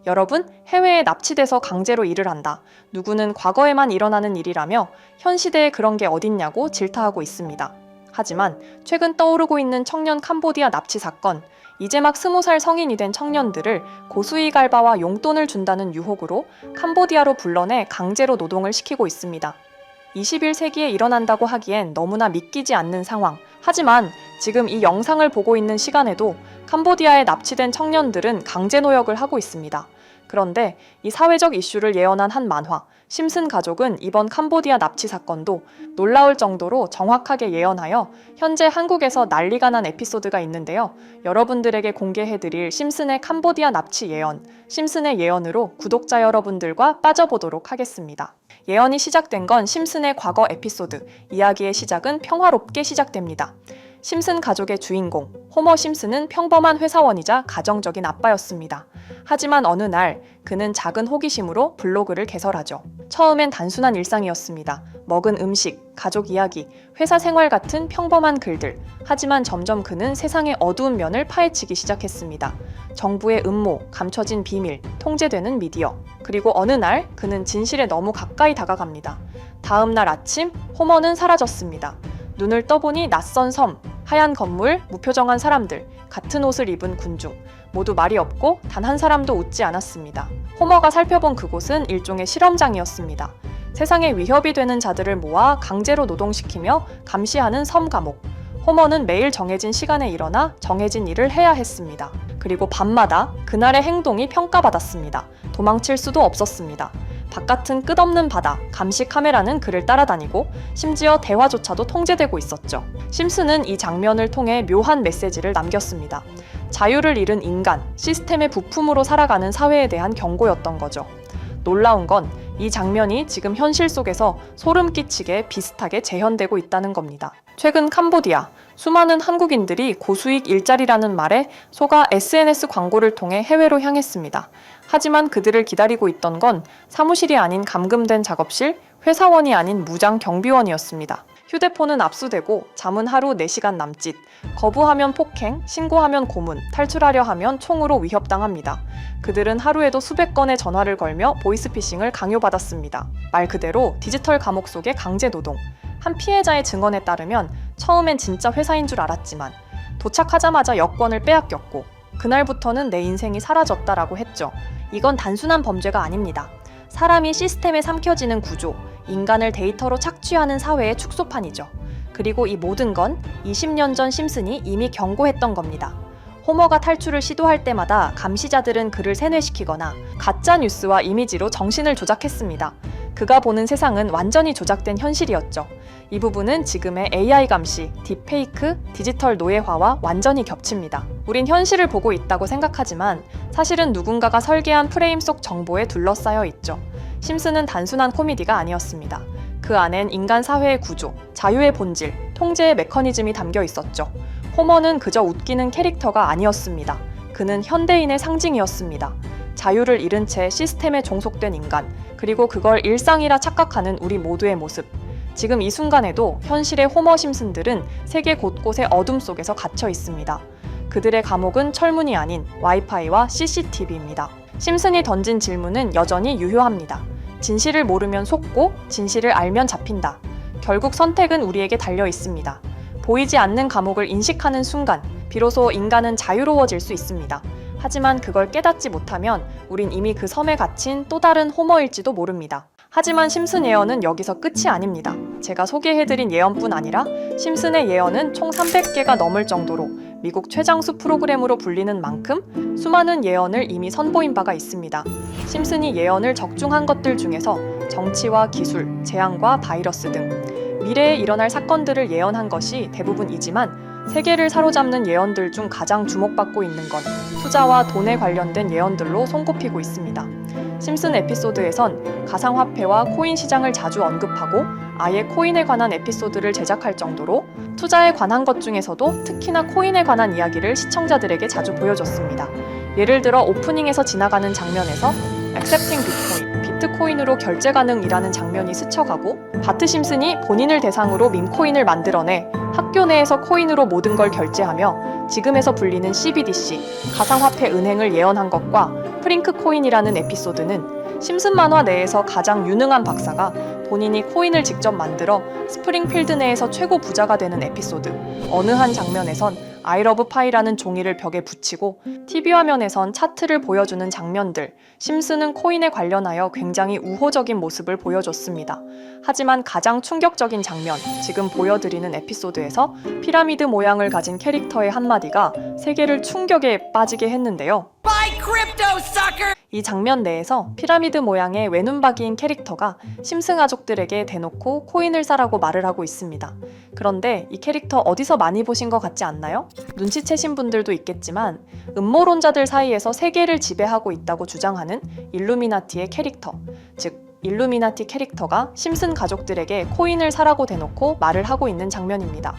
여러분, 해외에 납치돼서 강제로 일을 한다. 누구는 과거에만 일어나는 일이라며 현 시대에 그런 게 어딨냐고 질타하고 있습니다. 하지만 최근 떠오르고 있는 청년 캄보디아 납치 사건, 이제 막 20살 성인이 된 청년들을 고수익 알바와 용돈을 준다는 유혹으로 캄보디아로 불러내 강제로 노동을 시키고 있습니다. 21세기에 일어난다고 하기엔 너무나 믿기지 않는 상황. 하지만 지금 이 영상을 보고 있는 시간에도 캄보디아에 납치된 청년들은 강제 노역을 하고 있습니다. 그런데 이 사회적 이슈를 예언한 한 만화, 심슨 가족은 이번 캄보디아 납치 사건도 놀라울 정도로 정확하게 예언하여 현재 한국에서 난리가 난 에피소드가 있는데요. 여러분들에게 공개해드릴 심슨의 캄보디아 납치 예언, 심슨의 예언으로 구독자 여러분들과 빠져보도록 하겠습니다. 예언이 시작된 건 심슨의 과거 에피소드, 이야기의 시작은 평화롭게 시작됩니다. 심슨 가족의 주인공, 호머 심슨은 평범한 회사원이자 가정적인 아빠였습니다. 하지만 어느 날 그는 작은 호기심으로 블로그를 개설하죠. 처음엔 단순한 일상이었습니다. 먹은 음식, 가족 이야기, 회사 생활 같은 평범한 글들. 하지만 점점 그는 세상의 어두운 면을 파헤치기 시작했습니다. 정부의 음모, 감춰진 비밀, 통제되는 미디어. 그리고 어느 날 그는 진실에 너무 가까이 다가갑니다. 다음 날 아침, 호머는 사라졌습니다. 눈을 떠보니 낯선 섬, 하얀 건물, 무표정한 사람들, 같은 옷을 입은 군중. 모두 말이 없고 단 한 사람도 웃지 않았습니다. 호머가 살펴본 그곳은 일종의 실험장이었습니다. 세상에 위협이 되는 자들을 모아 강제로 노동시키며 감시하는 섬 감옥. 호머는 매일 정해진 시간에 일어나 정해진 일을 해야 했습니다. 그리고 밤마다 그날의 행동이 평가받았습니다. 도망칠 수도 없었습니다. 바깥은 끝없는 바다, 감시 카메라는 그를 따라다니고 심지어 대화조차도 통제되고 있었죠. 심슨은 이 장면을 통해 묘한 메시지를 남겼습니다. 자유를 잃은 인간, 시스템의 부품으로 살아가는 사회에 대한 경고였던 거죠. 놀라운 건 이 장면이 지금 현실 속에서 소름 끼치게 비슷하게 재현되고 있다는 겁니다. 최근 캄보디아, 수많은 한국인들이 고수익 일자리라는 말에 속아 SNS 광고를 통해 해외로 향했습니다. 하지만 그들을 기다리고 있던 건 사무실이 아닌 감금된 작업실, 회사원이 아닌 무장 경비원이었습니다. 휴대폰은 압수되고 잠은 하루 4시간 남짓, 거부하면 폭행, 신고하면 고문, 탈출하려 하면 총으로 위협당합니다. 그들은 하루에도 수백 건의 전화를 걸며 보이스피싱을 강요받았습니다. 말 그대로 디지털 감옥 속의 강제노동. 한 피해자의 증언에 따르면 처음엔 진짜 회사인 줄 알았지만 도착하자마자 여권을 빼앗겼고 그날부터는 내 인생이 사라졌다라고 했죠. 이건 단순한 범죄가 아닙니다. 사람이 시스템에 삼켜지는 구조, 인간을 데이터로 착취하는 사회의 축소판이죠. 그리고 이 모든 건 20년 전 심슨이 이미 경고했던 겁니다. 호머가 탈출을 시도할 때마다 감시자들은 그를 세뇌시키거나 가짜 뉴스와 이미지로 정신을 조작했습니다. 그가 보는 세상은 완전히 조작된 현실이었죠. 이 부분은 지금의 AI 감시, 딥페이크, 디지털 노예화와 완전히 겹칩니다. 우린 현실을 보고 있다고 생각하지만 사실은 누군가가 설계한 프레임 속 정보에 둘러싸여 있죠. 심슨은 단순한 코미디가 아니었습니다. 그 안엔 인간 사회의 구조, 자유의 본질, 통제의 메커니즘이 담겨 있었죠. 호머는 그저 웃기는 캐릭터가 아니었습니다. 그는 현대인의 상징이었습니다. 자유를 잃은 채 시스템에 종속된 인간, 그리고 그걸 일상이라 착각하는 우리 모두의 모습. 지금 이 순간에도 현실의 호머 심슨들은 세계 곳곳의 어둠 속에서 갇혀 있습니다. 그들의 감옥은 철문이 아닌 와이파이와 CCTV입니다. 심슨이 던진 질문은 여전히 유효합니다. 진실을 모르면 속고 진실을 알면 잡힌다. 결국 선택은 우리에게 달려 있습니다. 보이지 않는 감옥을 인식하는 순간 비로소 인간은 자유로워질 수 있습니다. 하지만 그걸 깨닫지 못하면 우린 이미 그 섬에 갇힌 또 다른 호머일지도 모릅니다. 하지만 심슨 예언은 여기서 끝이 아닙니다. 제가 소개해드린 예언뿐 아니라 심슨의 예언은 총 300개가 넘을 정도로 미국 최장수 프로그램으로 불리는 만큼 수많은 예언을 이미 선보인 바가 있습니다. 심슨이 예언을 적중한 것들 중에서 정치와 기술, 재앙과 바이러스 등 미래에 일어날 사건들을 예언한 것이 대부분이지만 세계를 사로잡는 예언들 중 가장 주목받고 있는 건 투자와 돈에 관련된 예언들로 손꼽히고 있습니다. 심슨 에피소드에선 가상화폐와 코인 시장을 자주 언급하고 아예 코인에 관한 에피소드를 제작할 정도로 투자에 관한 것 중에서도 특히나 코인에 관한 이야기를 시청자들에게 자주 보여줬습니다. 예를 들어 오프닝에서 지나가는 장면에서 Accepting Bitcoin, 비트코인으로 결제 가능이라는 장면이 스쳐가고 바트 심슨이 본인을 대상으로 밈코인을 만들어내 학교 내에서 코인으로 모든 걸 결제하며 지금에서 불리는 CBDC, 가상화폐 은행을 예언한 것과 스프링크 코인이라는 에피소드는 심슨 만화 내에서 가장 유능한 박사가 본인이 코인을 직접 만들어 스프링필드 내에서 최고 부자가 되는 에피소드. 어느 한 장면에선 I love pie라는 종이를 벽에 붙이고 TV 화면에선 차트를 보여주는 장면들. 심슨은 코인에 관련하여 굉장히 우호적인 모습을 보여줬습니다. 하지만 가장 충격적인 장면, 지금 보여드리는 에피소드에서 피라미드 모양을 가진 캐릭터의 한마디가 세계를 충격에 빠지게 했는데요. 이 장면 내에서 피라미드 모양의 외눈박이인 캐릭터가 심슨 가족들에게 대놓고 코인을 사라고 말을 하고 있습니다. 그런데 이 캐릭터 어디서 많이 보신 것 같지 않나요? 눈치채신 분들도 있겠지만 음모론자들 사이에서 세계를 지배하고 있다고 주장하는 일루미나티의 캐릭터, 즉 일루미나티 캐릭터가 심슨 가족들에게 코인을 사라고 대놓고 말을 하고 있는 장면입니다.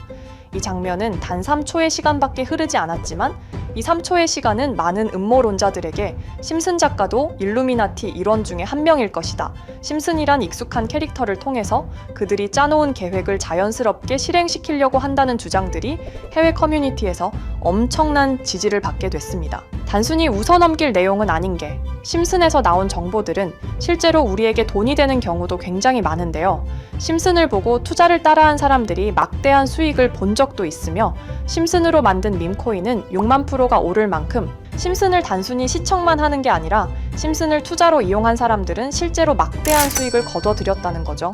이 장면은 단 3초의 시간밖에 흐르지 않았지만 이 3초의 시간은 많은 음모론자들에게 심슨 작가도 일루미나티 일원 중에 한 명일 것이다. 심슨이란 익숙한 캐릭터를 통해서 그들이 짜놓은 계획을 자연스럽게 실행시키려고 한다는 주장들이 해외 커뮤니티에서 엄청난 지지를 받게 됐습니다. 단순히 웃어넘길 내용은 아닌 게 심슨에서 나온 정보들은 실제로 우리에게 돈이 되는 경우도 굉장히 많은데요. 심슨을 보고 투자를 따라한 사람들이 막대한 수익을 본 적도 있으며 심슨으로 만든 밈코인은 6만 프로가 오를 만큼 심슨을 단순히 시청만 하는 게 아니라 심슨을 투자로 이용한 사람들은 실제로 막대한 수익을 거둬들였다는 거죠.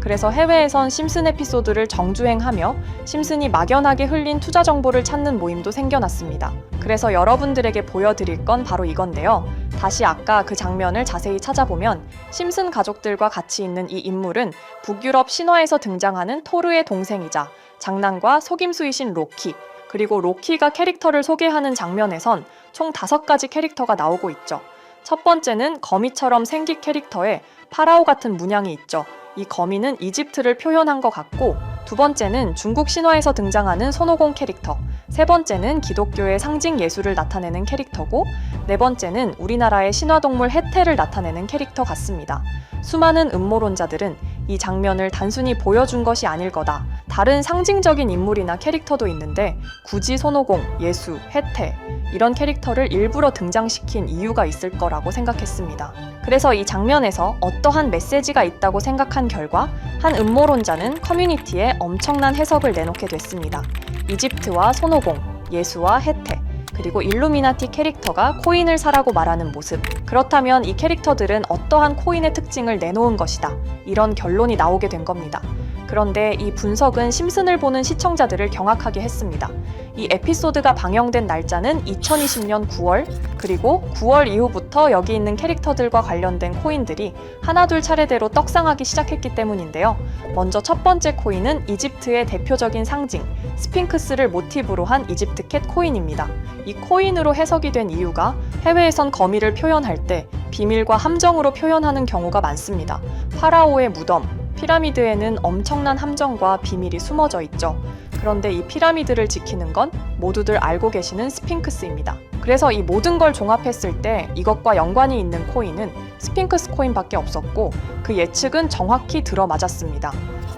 그래서 해외에선 심슨 에피소드를 정주행하며 심슨이 막연하게 흘린 투자 정보를 찾는 모임도 생겨났습니다. 그래서 여러분들에게 보여드릴 건 바로 이건데요. 다시 아까 그 장면을 자세히 찾아보면 심슨 가족들과 같이 있는 이 인물은 북유럽 신화에서 등장하는 토르의 동생이자 장난과 속임수이신 로키, 그리고 로키가 캐릭터를 소개하는 장면에선 총 5가지 캐릭터가 나오고 있죠. 첫 번째는 거미처럼 생긴 캐릭터에 파라오 같은 문양이 있죠. 이 거미는 이집트를 표현한 것 같고, 두 번째는 중국 신화에서 등장하는 손오공 캐릭터, 세 번째는 기독교의 상징 예수를 나타내는 캐릭터고, 네 번째는 우리나라의 신화동물 해태를 나타내는 캐릭터 같습니다. 수많은 음모론자들은 이 장면을 단순히 보여준 것이 아닐 거다. 다른 상징적인 인물이나 캐릭터도 있는데 굳이 손오공, 예수, 해태 이런 캐릭터를 일부러 등장시킨 이유가 있을 거라고 생각했습니다. 그래서 이 장면에서 어떠한 메시지가 있다고 생각한 결과 한 음모론자는 커뮤니티에 엄청난 해석을 내놓게 됐습니다. 이집트와 손오공, 예수와 해태, 그리고 일루미나티 캐릭터가 코인을 사라고 말하는 모습. 그렇다면 이 캐릭터들은 어떠한 코인의 특징을 내놓은 것이다. 이런 결론이 나오게 된 겁니다. 그런데 이 분석은 심슨을 보는 시청자들을 경악하게 했습니다. 이 에피소드가 방영된 날짜는 2020년 9월, 그리고 9월 이후부터 여기 있는 캐릭터들과 관련된 코인들이 하나둘 차례대로 떡상하기 시작했기 때문인데요. 먼저 첫 번째 코인은 이집트의 대표적인 상징, 스핑크스를 모티브로 한 이집트 캣 코인입니다. 이 코인으로 해석이 된 이유가 해외에선 거미를 표현할 때 비밀과 함정으로 표현하는 경우가 많습니다. 파라오의 무덤, 피라미드에는 엄청난 함정과 비밀이 숨어져 있죠. 그런데 이 피라미드를 지키는 건 모두들 알고 계시는 스핑크스입니다. 그래서 이 모든 걸 종합했을 때 이것과 연관이 있는 코인은 스핑크스 코인밖에 없었고 그 예측은 정확히 들어맞았습니다.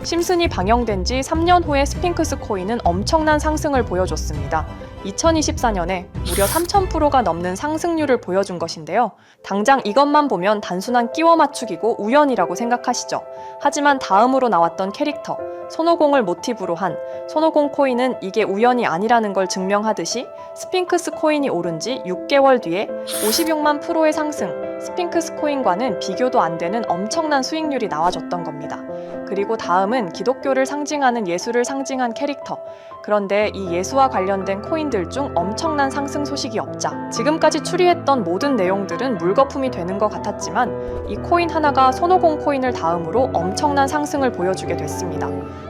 심슨이 방영된 지 3년 후에 스핑크스 코인은 엄청난 상승을 보여줬습니다. 2024년에 무려 3000%가 넘는 상승률을 보여준 것인데요. 당장 이것만 보면 단순한 끼워 맞추기고 우연이라고 생각하시죠. 하지만 다음으로 나왔던 캐릭터, 손오공을 모티브로 한 손오공 코인은 이게 우연이 아니라는 걸 증명하듯이 스핑크스 코인이 오른 지 6개월 뒤에 56만 프로의 상승, 스핑크스 코인과는 비교도 안 되는 엄청난 수익률이 나와줬던 겁니다. 그리고 다음은 기독교를 상징하는 예수를 상징한 캐릭터. 그런데 이 예수와 관련된 코인들 중 엄청난 상승 소식이 없자 지금까지 추리했던 모든 내용들은 물거품이 되는 것 같았지만 이 코인 하나가 손오공 코인을 다음으로 엄청난 상승을 보여주게 됐습니다.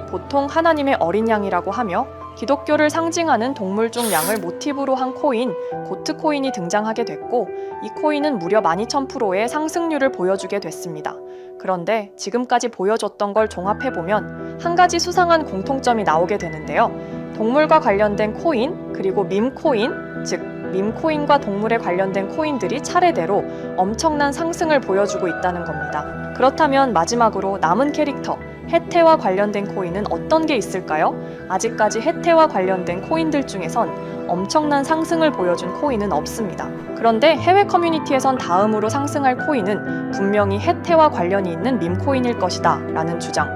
보통 하나님의 어린 양이라고 하며 기독교를 상징하는 동물 중 양을 모티브로 한 코인, 고트 코인이 등장하게 됐고 이 코인은 무려 12,000%의 상승률을 보여주게 됐습니다. 그런데 지금까지 보여줬던 걸 종합해보면 한 가지 수상한 공통점이 나오게 되는데요. 동물과 관련된 코인, 그리고 밈코인, 즉 밈코인과 동물에 관련된 코인들이 차례대로 엄청난 상승을 보여주고 있다는 겁니다. 그렇다면 마지막으로 남은 캐릭터, 해태와 관련된 코인은 어떤 게 있을까요? 아직까지 해태와 관련된 코인들 중에선 엄청난 상승을 보여준 코인은 없습니다. 그런데 해외 커뮤니티에선 다음으로 상승할 코인은 분명히 해태와 관련이 있는 밈코인일 것이다 라는 주장.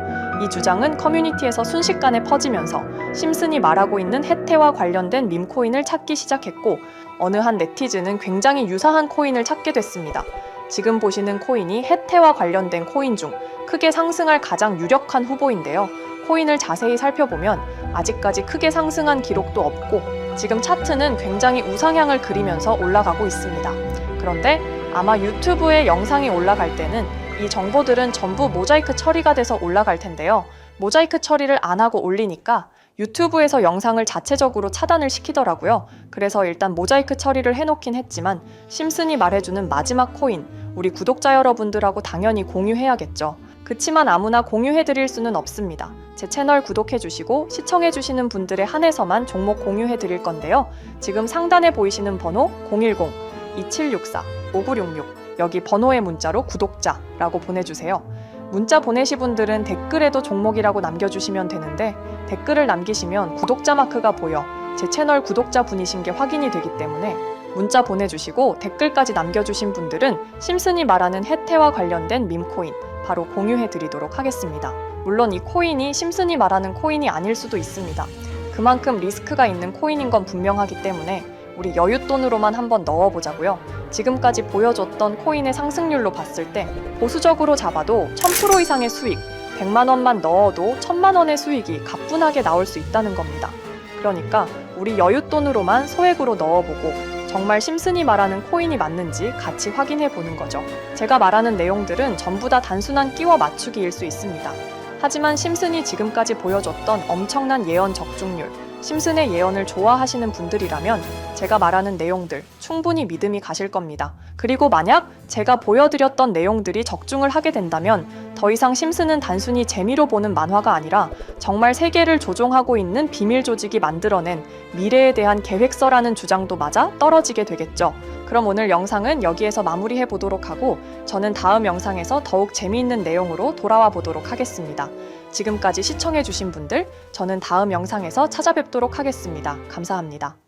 이 주장은 커뮤니티에서 순식간에 퍼지면서 심슨이 말하고 있는 해태와 관련된 밈코인을 찾기 시작했고, 어느 한 네티즌은 굉장히 유사한 코인을 찾게 됐습니다. 지금 보시는 코인이 해태와 관련된 코인 중 크게 상승할 가장 유력한 후보인데요. 코인을 자세히 살펴보면 아직까지 크게 상승한 기록도 없고, 지금 차트는 굉장히 우상향을 그리면서 올라가고 있습니다. 그런데 아마 유튜브에 영상이 올라갈 때는 이 정보들은 전부 모자이크 처리가 돼서 올라갈 텐데요. 모자이크 처리를 안 하고 올리니까 유튜브에서 영상을 자체적으로 차단을 시키더라고요. 그래서 일단 모자이크 처리를 해놓긴 했지만 심슨이 말해주는 마지막 코인, 우리 구독자 여러분들하고 당연히 공유해야겠죠. 그치만 아무나 공유해드릴 수는 없습니다. 제 채널 구독해주시고 시청해주시는 분들에 한해서만 종목 공유해드릴 건데요. 지금 상단에 보이시는 번호 010-2764-5966 여기 번호의 문자로 구독자라고 보내주세요. 문자 보내시 분들은 댓글에도 종목이라고 남겨주시면 되는데, 댓글을 남기시면 구독자 마크가 보여 제 채널 구독자 분이신 게 확인이 되기 때문에 문자 보내주시고 댓글까지 남겨주신 분들은 심슨이 말하는 해태와 관련된 밈코인 바로 공유해드리도록 하겠습니다. 물론 이 코인이 심슨이 말하는 코인이 아닐 수도 있습니다. 그만큼 리스크가 있는 코인인 건 분명하기 때문에 우리 여윳돈으로만 한번 넣어보자고요. 지금까지 보여줬던 코인의 상승률로 봤을 때 보수적으로 잡아도 1000% 이상의 수익, 100만 원만 넣어도 1000만 원의 수익이 가뿐하게 나올 수 있다는 겁니다. 그러니까 우리 여윳돈으로만 소액으로 넣어보고 정말 심슨이 말하는 코인이 맞는지 같이 확인해 보는 거죠. 제가 말하는 내용들은 전부 다 단순한 끼워 맞추기일 수 있습니다. 하지만 심슨이 지금까지 보여줬던 엄청난 예언 적중률, 심슨의 예언을 좋아하시는 분들이라면 제가 말하는 내용들 충분히 믿음이 가실 겁니다. 그리고 만약 제가 보여드렸던 내용들이 적중을 하게 된다면 더 이상 심슨은 단순히 재미로 보는 만화가 아니라 정말 세계를 조종하고 있는 비밀 조직이 만들어낸 미래에 대한 계획서라는 주장도 맞아 떨어지게 되겠죠. 그럼 오늘 영상은 여기에서 마무리해 보도록 하고, 저는 다음 영상에서 더욱 재미있는 내용으로 돌아와 보도록 하겠습니다. 지금까지 시청해주신 분들, 저는 다음 영상에서 찾아뵙도록 하겠습니다. 감사합니다.